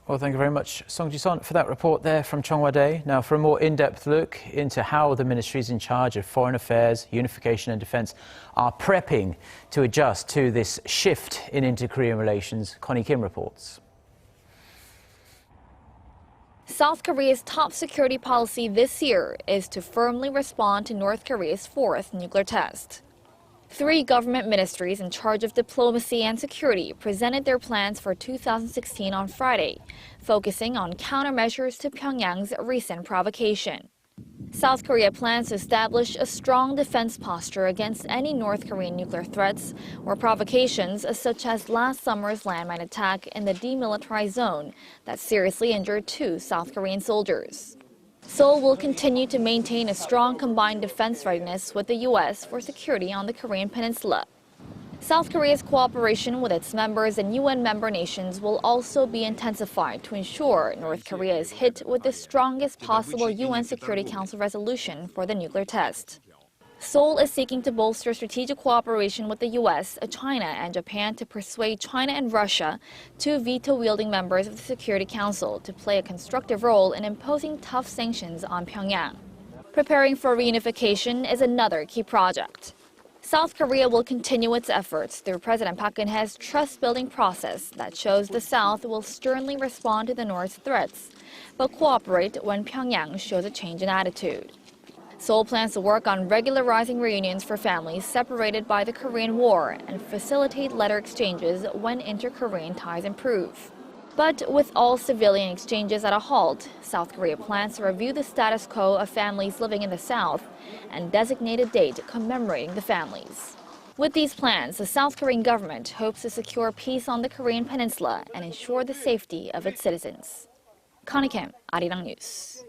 Well, thank you very much, Song Ji-son, for that report there from Cheongwadae. Now, for a more in-depth look into how the ministries in charge of foreign affairs, unification and defense are prepping to adjust to this shift in inter-Korean relations, Connie Kim reports. South Korea's top security policy this year is to firmly respond to North Korea's fourth nuclear test. 3 government ministries in charge of diplomacy and security presented their plans for 2016 on Friday, focusing on countermeasures to Pyongyang's recent provocation. South Korea plans to establish a strong defense posture against any North Korean nuclear threats or provocations such as last summer's landmine attack in the Demilitarized Zone that seriously injured 2 South Korean soldiers. Seoul will continue to maintain a strong combined defense readiness with the U.S. for security on the Korean Peninsula. South Korea's cooperation with its members and UN member nations will also be intensified to ensure North Korea is hit with the strongest possible UN Security Council resolution for the nuclear test. Seoul is seeking to bolster strategic cooperation with the U.S., China, and Japan to persuade China and Russia, 2 veto-wielding members of the Security Council, to play a constructive role in imposing tough sanctions on Pyongyang. Preparing for reunification is another key project. South Korea will continue its efforts through President Park Geun-hye's trust-building process that shows the South will sternly respond to the North's threats, but cooperate when Pyongyang shows a change in attitude. Seoul plans to work on regularizing reunions for families separated by the Korean War and facilitate letter exchanges when inter-Korean ties improve. But with all civilian exchanges at a halt, South Korea plans to review the status quo of families living in the South and designate a date commemorating the families. With these plans, the South Korean government hopes to secure peace on the Korean Peninsula and ensure the safety of its citizens. Connie Kim, Arirang News.